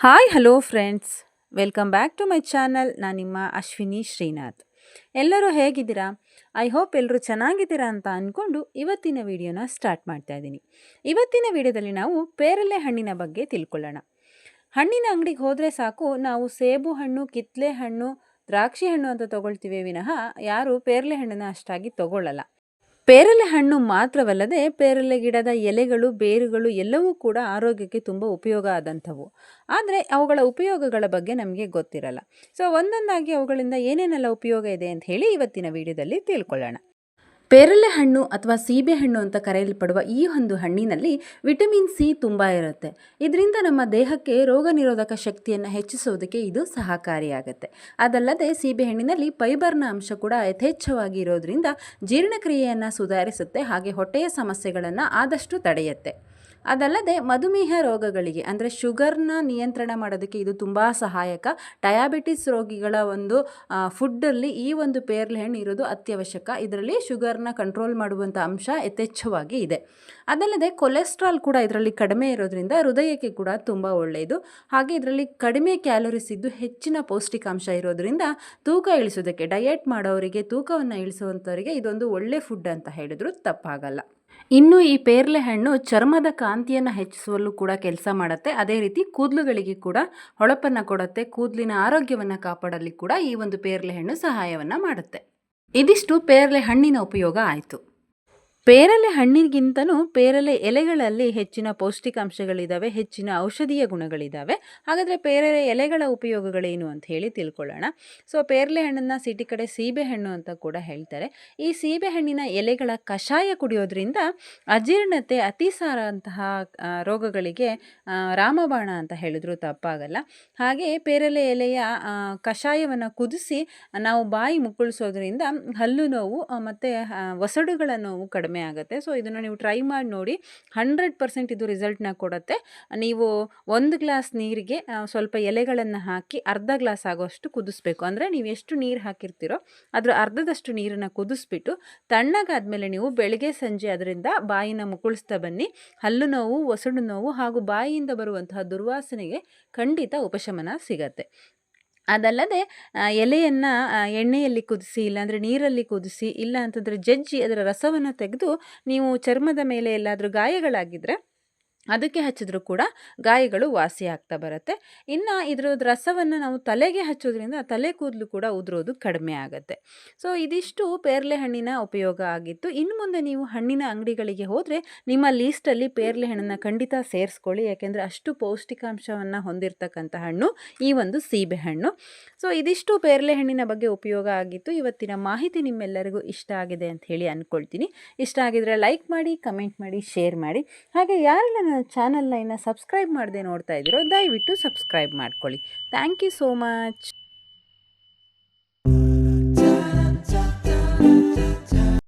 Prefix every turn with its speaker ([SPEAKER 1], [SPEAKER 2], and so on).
[SPEAKER 1] Hi hello friends, welcome back to my channel. ನಾನು ನಿಮ್ಮ ಅಶ್ವಿನಿ ಶ್ರೀನಾಥ್. ಎಲ್ಲರೂ ಹೇಗಿದ್ದೀರಾ? ಐ ಹೋಪ್ ಎಲ್ಲರೂ ಚೆನ್ನಾಗಿದ್ದೀರಾ ಅಂತ ಅಂದ್ಕೊಂಡು ಇವತ್ತಿನ ವಿಡಿಯೋನ ಸ್ಟಾರ್ಟ್ ಮಾಡ್ತಾ ಇದ್ದೀನಿ. ಇವತ್ತಿನ ವಿಡಿಯೋದಲ್ಲಿ ನಾವು ಪೇರಲೆ ಹಣ್ಣಿನ ಬಗ್ಗೆ ತಿಳ್ಕೊಳ್ಳೋಣ. ಹಣ್ಣಿನ ಅಂಗಡಿಗೆ ಹೋದರೆ ಸಾಕು, ನಾವು ಸೇಬು ಹಣ್ಣು, ಕಿತ್ತಳೆ ಹಣ್ಣು, ದ್ರಾಕ್ಷಿ ಹಣ್ಣು ಅಂತ ತೊಗೊಳ್ತೀವಿ ವಿನಃ ಯಾರು ಪೇರಲೆ ಹಣ್ಣನ್ನು ಅಷ್ಟಾಗಿ ತೊಗೊಳ್ಳಲ್ಲ. ಪೇರಲೆ ಹಣ್ಣು ಮಾತ್ರವಲ್ಲದೆ ಪೇರಲೆ ಗಿಡದ ಎಲೆಗಳು, ಬೇರುಗಳು ಎಲ್ಲವೂ ಕೂಡ ಆರೋಗ್ಯಕ್ಕೆ ತುಂಬ ಉಪಯೋಗ ಆದಂಥವು. ಆದರೆ ಅವುಗಳ ಉಪಯೋಗಗಳ ಬಗ್ಗೆ ನಮಗೆ ಗೊತ್ತಿರಲ್ಲ. ಸೊ ಒಂದೊಂದಾಗಿ ಅವುಗಳಿಂದ ಏನೇನೆಲ್ಲ ಉಪಯೋಗ ಇದೆ ಅಂತ ಹೇಳಿ ಇವತ್ತಿನ ವಿಡಿಯೋದಲ್ಲಿ ತಿಳ್ಕೊಳ್ಳೋಣ. ಪೇರಲೆ ಹಣ್ಣು ಅಥವಾ ಸೀಬೆಹಣ್ಣು ಅಂತ ಕರೆಯಲ್ಪಡುವ ಈ ಒಂದು ಹಣ್ಣಿನಲ್ಲಿ ವಿಟಮಿನ್ ಸಿ ತುಂಬ ಇರುತ್ತೆ. ಇದರಿಂದ ನಮ್ಮ ದೇಹಕ್ಕೆ ರೋಗ ನಿರೋಧಕ ಶಕ್ತಿಯನ್ನು ಹೆಚ್ಚಿಸೋದಕ್ಕೆ ಇದು ಸಹಕಾರಿಯಾಗುತ್ತೆ. ಅದಲ್ಲದೆ ಸೀಬೆಹಣ್ಣಿನಲ್ಲಿ ಫೈಬರ್ನ ಅಂಶ ಕೂಡ ಯಥೇಚ್ಛವಾಗಿ ಇರೋದ್ರಿಂದ ಜೀರ್ಣಕ್ರಿಯೆಯನ್ನು ಸುಧಾರಿಸುತ್ತೆ, ಹಾಗೆ ಹೊಟ್ಟೆಯ ಸಮಸ್ಯೆಗಳನ್ನು ಆದಷ್ಟು ತಡೆಯುತ್ತೆ. ಅದಲ್ಲದೆ ಮಧುಮೇಹ ರೋಗಗಳಿಗೆ ಅಂದರೆ ಶುಗರ್ನ ನಿಯಂತ್ರಣ ಮಾಡೋದಕ್ಕೆ ಇದು ತುಂಬ ಸಹಾಯಕ. ಡಯಾಬಿಟಿಸ್ ರೋಗಿಗಳ ಒಂದು ಫುಡ್ಡಲ್ಲಿ ಈ ಒಂದು ಪೇರಲೆ ಹಣ್ಣು ಇರೋದು ಅತ್ಯವಶ್ಯಕ. ಇದರಲ್ಲಿ ಶುಗರ್ನ ಕಂಟ್ರೋಲ್ ಮಾಡುವಂಥ ಅಂಶ ಯಥೇಚ್ಛವಾಗಿ ಇದೆ. ಅದಲ್ಲದೆ ಕೊಲೆಸ್ಟ್ರಾಲ್ ಕೂಡ ಇದರಲ್ಲಿ ಕಡಿಮೆ ಇರೋದ್ರಿಂದ ಹೃದಯಕ್ಕೆ ಕೂಡ ತುಂಬ ಒಳ್ಳೆಯದು. ಹಾಗೆ ಇದರಲ್ಲಿ ಕಡಿಮೆ ಕ್ಯಾಲೋರೀಸ್ ಇದ್ದು ಹೆಚ್ಚಿನ ಪೌಷ್ಟಿಕಾಂಶ ಇರೋದ್ರಿಂದ ತೂಕ ಇಳಿಸೋದಕ್ಕೆ, ಡಯಟ್ ಮಾಡೋರಿಗೆ, ತೂಕವನ್ನು ಇಳಿಸುವಂಥವರಿಗೆ ಇದೊಂದು ಒಳ್ಳೆ ಫುಡ್ ಅಂತ ಹೇಳಿದ್ರು ತಪ್ಪಾಗಲ್ಲ. ಇನ್ನು ಈ ಪೇರಲೆ ಹಣ್ಣು ಚರ್ಮದ ಕಾಂತಿಯನ್ನು ಹೆಚ್ಚಿಸುವಲ್ಲೂ ಕೂಡ ಕೆಲಸ ಮಾಡುತ್ತೆ. ಅದೇ ರೀತಿ ಕೂದಲುಗಳಿಗೆ ಕೂಡ ಹೊಳಪನ್ನು ಕೊಡುತ್ತೆ. ಕೂದಲಿನ ಆರೋಗ್ಯವನ್ನು ಕಾಪಾಡಲಿ ಕೂಡ ಈ ಒಂದು ಪೇರಲೆ ಹಣ್ಣು ಸಹಾಯವನ್ನು ಮಾಡುತ್ತೆ. ಇದಿಷ್ಟು ಪೇರಲೆ ಹಣ್ಣಿನ ಉಪಯೋಗ ಆಯಿತು. ಪೇರಲೆ ಹಣ್ಣಿಗಿಂತಲೂ ಪೇರಲೆ ಎಲೆಗಳಲ್ಲಿ ಹೆಚ್ಚಿನ ಪೌಷ್ಟಿಕಾಂಶಗಳಿದ್ದಾವೆ, ಹೆಚ್ಚಿನ ಔಷಧೀಯ ಗುಣಗಳಿದ್ದಾವೆ. ಹಾಗಾದರೆ ಪೇರಲೆ ಎಲೆಗಳ ಉಪಯೋಗಗಳೇನು ಅಂತ ಹೇಳಿ ತಿಳ್ಕೊಳ್ಳೋಣ. ಸೊ ಪೇರಲೆ ಹಣ್ಣನ್ನು ಸಿಟಿ ಕಡೆ ಸೀಬೆಹಣ್ಣು ಅಂತ ಕೂಡ ಹೇಳ್ತಾರೆ. ಈ ಸೀಬೆಹಣ್ಣಿನ ಎಲೆಗಳ ಕಷಾಯ ಕುಡಿಯೋದ್ರಿಂದ ಅಜೀರ್ಣತೆ, ಅತಿಸಾರ ಅಂತಹ ರೋಗಗಳಿಗೆ ರಾಮಬಾಣ ಅಂತ ಹೇಳಿದ್ರು ತಪ್ಪಾಗಲ್ಲ. ಹಾಗೆ ಪೇರಲೆ ಎಲೆಯ ಕಷಾಯವನ್ನು ಕುದಿಸಿ ನಾವು ಬಾಯಿ ಮುಕ್ಕಳಿಸೋದ್ರಿಂದ ಹಲ್ಲು ನೋವು ಮತ್ತು ಒಸಡುಗಳ ನೋವು ಕಡಿಮೆ ಆಗುತ್ತೆ. ಸೊ ಇದನ್ನು ನೀವು ಟ್ರೈ ಮಾಡಿ ನೋಡಿ, 100% ಇದು ರಿಸಲ್ಟ್ನ ಕೊಡುತ್ತೆ. ನೀವು 1 ಗ್ಲಾಸ್ ನೀರಿಗೆ ಸ್ವಲ್ಪ ಎಲೆಗಳನ್ನು ಹಾಕಿ ಅರ್ಧ ಗ್ಲಾಸ್ ಆಗೋಷ್ಟು ಕುದಿಸ್ಬೇಕು. ಅಂದರೆ ನೀವು ಎಷ್ಟು ನೀರು ಹಾಕಿರ್ತೀರೋ ಅದರ ಅರ್ಧದಷ್ಟು ನೀರನ್ನು ಕುದಿಸ್ಬಿಟ್ಟು ತಣ್ಣಗಾದ್ಮೇಲೆ ನೀವು ಬೆಳಗ್ಗೆ ಸಂಜೆ ಅದರಿಂದ ಬಾಯಿನ ಮುಕ್ಕಳಿಸ್ತಾ ಬನ್ನಿ. ಹಲ್ಲು ನೋವು, ಒಸಡು ನೋವು ಹಾಗೂ ಬಾಯಿಯಿಂದ ಬರುವಂತಹ ದುರ್ವಾಸನೆಗೆ ಖಂಡಿತ ಉಪಶಮನ ಸಿಗತ್ತೆ. ಅದಲ್ಲದೆ ಎಲೆಯನ್ನು ಎಣ್ಣೆಯಲ್ಲಿ ಕುದಿಸಿ, ಇಲ್ಲಾಂದರೆ ನೀರಲ್ಲಿ ಕುದಿಸಿ, ಇಲ್ಲ ಅಂತಂದರೆ ಜಜ್ಜಿ ಅದರ ರಸವನ್ನು ತೆಗೆದು ನೀವು ಚರ್ಮದ ಮೇಲೆ ಎಲ್ಲಾದರೂ ಗಾಯಗಳಾಗಿದ್ದರೆ ಅದಕ್ಕೆ ಹಚ್ಚಿದ್ರೂ ಕೂಡ ಗಾಯಗಳು ವಾಸಿ ಆಗ್ತಾ ಬರುತ್ತೆ. ಇನ್ನು ಇದರದ್ದು ರಸವನ್ನು ನಾವು ತಲೆಗೆ ಹಚ್ಚೋದ್ರಿಂದ ತಲೆ ಕೂದಲು ಕೂಡ ಉದುರೋದು ಕಡಿಮೆ ಆಗುತ್ತೆ. ಸೊ ಇದಿಷ್ಟು ಪೇರಲೆ ಹಣ್ಣಿನ ಉಪಯೋಗ ಆಗಿತ್ತು. ಇನ್ನು ಮುಂದೆ ನೀವು ಹಣ್ಣಿನ ಅಂಗಡಿಗಳಿಗೆ ಹೋದರೆ ನಿಮ್ಮ ಲೀಸ್ಟಲ್ಲಿ ಪೇರಲೆ ಹಣ್ಣನ್ನು ಖಂಡಿತ ಸೇರಿಸ್ಕೊಳ್ಳಿ. ಯಾಕೆಂದರೆ ಅಷ್ಟು ಪೌಷ್ಟಿಕಾಂಶವನ್ನು ಹೊಂದಿರತಕ್ಕಂಥ ಹಣ್ಣು ಈ ಒಂದು ಸೀಬೆಹಣ್ಣು. ಸೊ ಇದಿಷ್ಟು ಪೇರಲೆ ಹಣ್ಣಿನ ಬಗ್ಗೆ ಉಪಯೋಗ ಆಗಿತ್ತು. ಇವತ್ತಿನ ಮಾಹಿತಿ ನಿಮ್ಮೆಲ್ಲರಿಗೂ ಇಷ್ಟ ಆಗಿದೆ ಅಂತ ಹೇಳಿ ಅಂದ್ಕೊಳ್ತೀನಿ. ಇಷ್ಟ ಆಗಿದರೆ ಲೈಕ್ ಮಾಡಿ, ಕಮೆಂಟ್ ಮಾಡಿ, ಶೇರ್ ಮಾಡಿ. ಹಾಗೆ ಯಾರೆಲ್ಲ ನನ್ನ ಚಾನಲ್ನ ಇನ್ನು ಸಬ್ಸ್ಕ್ರೈಬ್ ಮಾಡದೆ ನೋಡ್ತಾ ಇದ್ದೀರೋ ದಯವಿಟ್ಟು ಸಬ್ಸ್ಕ್ರೈಬ್ ಮಾಡ್ಕೊಳ್ಳಿ. Thank you so much.